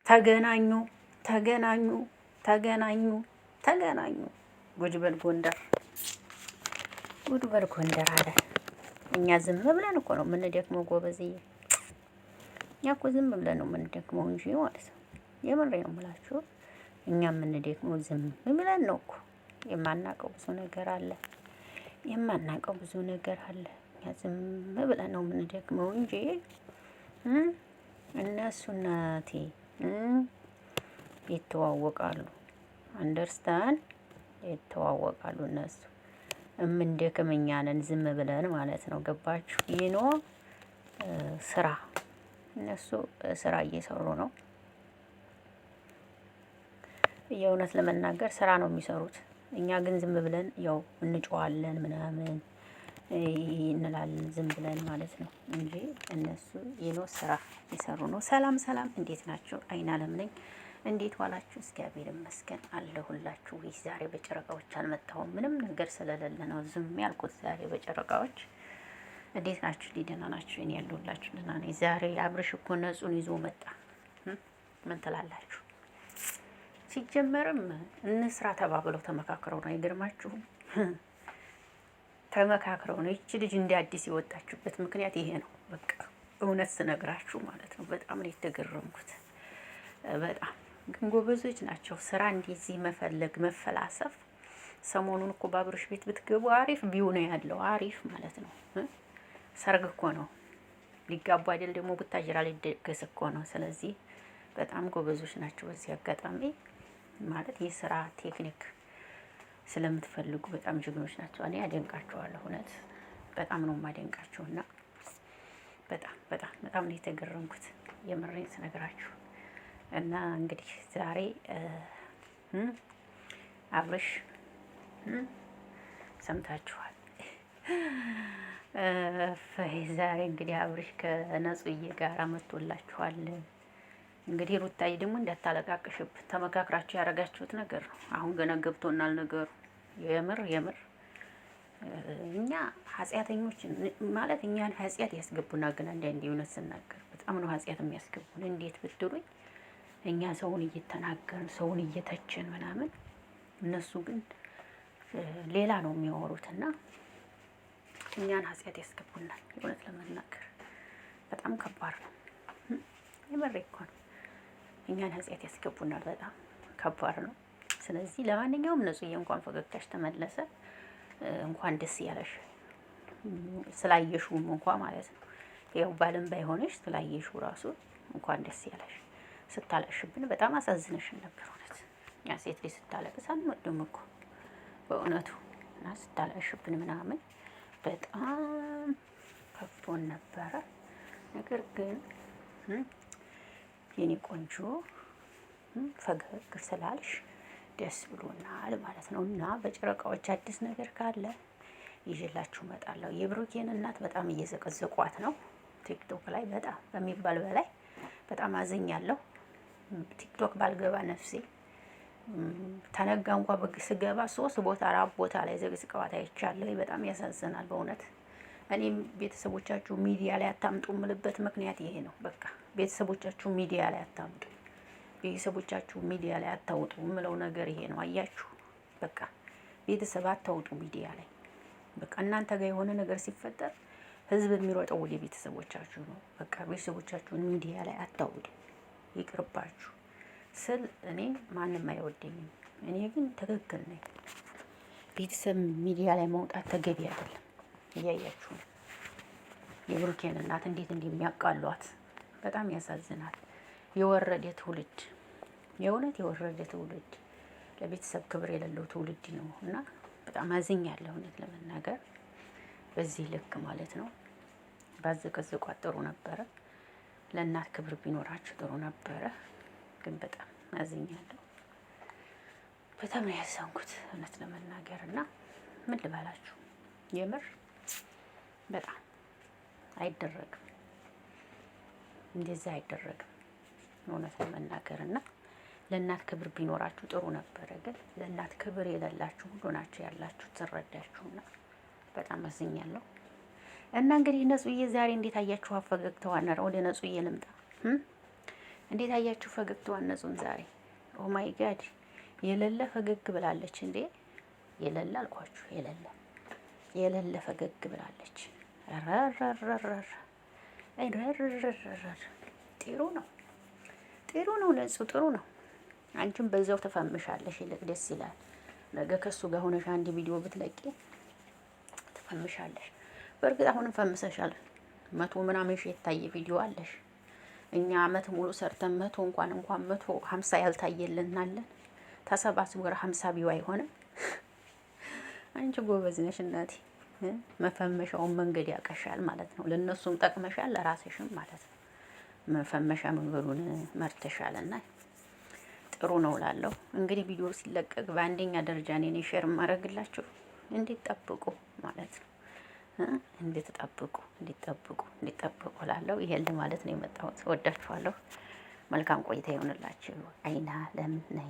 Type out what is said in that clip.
ተገናኙ ተገናኙ ተገናኙ ተገናኙ። ጉድ በል ጎንደር፣ ጉድ በል ጎንደር አለ። እኛ ዝም ብለን እኮ ነው የምንደክመው ጎበዝዬ። እኛ እኮ ዝም ብለን ነው የምንደክመው እንጂ ማለት ነው። የምሬ ነው የምላችሁ። እኛ የምንደክመው ዝም ብለን ነው እኮ። የማናውቀው ብዙ ነገር አለ፣ የማናውቀው ብዙ ነገር አለ። እኛ ዝም ብለን ነው የምንደክመው እንጂ እነሱ እናቴ ይተዋወቃሉ። አንደርስታንድ ይተዋወቃሉ እነሱ። እምንደክም እኛ ነን ዝም ብለን ማለት ነው። ገባችሁ? ይኖ ስራ እነሱ ስራ እየሰሩ ነው። የእውነት ለመናገር ስራ ነው የሚሰሩት። እኛ ግን ዝም ብለን ያው እንጮዋለን ምናምን እንላለን ዝም ብለን ማለት ነው እንጂ እነሱ ይኖ ስራ እየሰሩ ነው። ሰላም ሰላም፣ እንዴት ናችሁ? አይን አለም ነኝ። እንዴት ዋላችሁ? እግዚአብሔር ይመስገን አለሁላችሁ። ይህ ዛሬ በጨረቃዎች አልመጣሁም። ምንም ነገር ስለሌለ ነው ዝም ያልኩት ዛሬ በጨረቃዎች። እንዴት ናችሁ? ደህና ናችሁ? እኔ ያለሁላችሁ ደህና ነኝ። ዛሬ አብርሽ እኮ ነጹን ይዞ መጣ። ምን ትላላችሁ? ሲጀመርም እንስራ ተባብለው ተመካክረው ነው። አይገርማችሁም? ተመካክረው ነው። ይቺ ልጅ እንደ አዲስ የወጣችበት ምክንያት ይሄ ነው። በቃ እውነት ስነግራችሁ ማለት ነው። በጣም ነው የተገረምኩት። በጣም ግን ጎበዞች ናቸው። ስራ እንደዚህ መፈለግ መፈላሰፍ። ሰሞኑን እኮ በአብርሽ ቤት ብትገቡ አሪፍ ቢው ነው ያለው። አሪፍ ማለት ነው። ሰርግ እኮ ነው። ሊጋቡ አይደል ደግሞ ቡታጅራ ሊደገስ እኮ ነው። ስለዚህ በጣም ጎበዞች ናቸው። በዚህ አጋጣሚ ማለት የስራ ቴክኒክ ስለምትፈልጉ በጣም ጀግኖች ናቸው። እኔ አደንቃቸዋለሁ። እውነት በጣም ነው የማደንቃቸው። እና በጣም በጣም በጣም ነው የተገረምኩት የምሬን ስነግራችሁ። እና እንግዲህ ዛሬ አብርሽ ሰምታችኋል። ዛሬ እንግዲህ አብርሽ ከነጹዬ ጋር መጥቶላችኋል። እንግዲህ ሩታዬ ደግሞ እንዳታለቃቅሽብን ተመካክራችሁ ያደረጋችሁት ነገር ነው። አሁን ገና ገብቶናል ነገሩ። የምር የምር እኛ ኃጢአተኞች ማለት እኛን ኃጢአት ያስገቡና ግን አንዳንዴ እውነት ስናገር በጣም ነው ኃጢአት የሚያስገቡን። እንዴት ብትሉኝ እኛ ሰውን እየተናገርን ሰውን እየተችን ምናምን፣ እነሱ ግን ሌላ ነው የሚያወሩትና እኛን ኃጢአት ያስገቡናል። እውነት ለመናገር በጣም ከባድ ነው። የምሬ እኮ ነው። እኛን ኃጢአት ያስገቡናል። በጣም ከባድ ነው። ስለዚህ ለማንኛውም ነጹዬ እንኳን ፈገግታሽ ተመለሰ። እንኳን ደስ ያለሽ። ስላየሽውም እንኳን ማለት ነው ያው ባለም ባይሆንሽ ስላየሽው ራሱ እንኳን ደስ ያለሽ። ስታለቅሽብን በጣም አሳዝነሽን ነበር። እውነት ያ ሴት ልጅ ስታለቅስ አንወድም እኮ በእውነቱ። እና ስታለቅሽብን ምናምን በጣም ከፍቶን ነበረ። ነገር ግን የኔ ቆንጆ ፈገግ ስላልሽ ደስ ብሎናል ማለት ነው። እና በጨረቃዎች አዲስ ነገር ካለ ይዤላችሁ እመጣለሁ። የብሩኬን እናት በጣም እየዘቀዘቋት ነው ቲክቶክ ላይ በጣም በሚባል በላይ በጣም አዝኛለሁ። ቲክቶክ ባልገባ ነፍሴ ተነጋ እንኳን ስገባ 3 ቦታ 4 ቦታ ላይ ዘቅዝቀዋት አይቻለሁ። በጣም ያሳዝናል በእውነት። እኔም ቤተሰቦቻችሁ ሚዲያ ላይ አታምጡ የምልበት ምክንያት ይሄ ነው። በቃ ቤተሰቦቻችሁ ሚዲያ ላይ አታምጡ፣ ቤተሰቦቻችሁ ሚዲያ ላይ አታውጡ የምለው ነገር ይሄ ነው። አያችሁ፣ በቃ ቤተሰብ አታውጡ ሚዲያ ላይ። በቃ እናንተ ጋር የሆነ ነገር ሲፈጠር ህዝብ የሚሮጠው ወደ ቤተሰቦቻችሁ ነው። በቃ ቤተሰቦቻችሁን ሚዲያ ላይ አታውጡ፣ ይቅርባችሁ ስል እኔ ማንም አይወደኝም። እኔ ግን ትክክል ነኝ። ቤተሰብ ሚዲያ ላይ መውጣት ተገቢ አይደለም። እያያችሁ ነው የብሩኬን እናት እንዴት እንደሚያቃሏት። በጣም ያሳዝናል። የወረደ ትውልድ፣ የእውነት የወረደ ትውልድ፣ ለቤተሰብ ክብር የሌለው ትውልድ ነው። እና በጣም አዝኛለሁ እውነት ለመናገር በዚህ ልክ ማለት ነው። ባዘቀዘቋት ጥሩ ነበረ። ለእናት ክብር ቢኖራችሁ ጥሩ ነበረ። ግን በጣም አዝኛለሁ። በጣም ነው ያዘንኩት እውነት ለመናገር። እና ምን ልበላችሁ የምር በጣም አይደረግም፣ እንደዚህ አይደረግም እውነት ለመናገር። እና ለእናት ክብር ቢኖራችሁ ጥሩ ነበረ። ግን ለእናት ክብር የሌላችሁ ሁሉ ናቸው ያላችሁ ትረዳችሁና በጣም አዝኛለሁ። እና እንግዲህ ነጹዬ ዛሬ እንዴት አያችሁ? ፈገግታዋን። ወደ ነጹዬ ልምጣ። እንዴት አያችሁ ፈገግታዋን ነጹን ዛሬ? ኦ ማይ ጋድ የሌለ ፈገግ ብላለች እንዴ! የሌለ አልኳችሁ የሌለ ፈገግ ብላለች። ረረረረረ ጥሩ ነው ጥሩ ነው ነጹ ጥሩ ነው። አንቺም በዛው ተፈምሻለሽ። ይልቅ ደስ ይላል። ነገ ከሱ ጋር ሆነሽ አንድ ቪዲዮ ብትለቂ ትፈምሻለሽ። በእርግጥ አሁንም ፈምሰሻል። 100 ምናምን ሺህ የታየ ቪዲዮ አለሽ። እኛ አመት ሙሉ ሰርተን 150 ያልታየልናለን። ተሰባስቦ 50 ቢው አይሆንም። አንቺ ጎበዝ ነሽ እናቴ። መፈመሻውን መንገድ ያቀሻል ማለት ነው። ለነሱም ጠቅመሻል፣ ለራስሽም ማለት ነው። መፈመሻ መንገዱን መርተሻልና ጥሩ ነው እላለሁ። እንግዲህ ቪዲዮ ሲለቀቅ በአንደኛ ደረጃ እኔ ሼር ማድረግላችሁ እንዲጠብቁ ማለት ነው። እንዲጠብቁ እላለሁ። ይሄን ማለት ነው የመጣሁት። ወዳችኋለሁ። መልካም ቆይታ ይሆንላችሁ። አይና ለምን ነኝ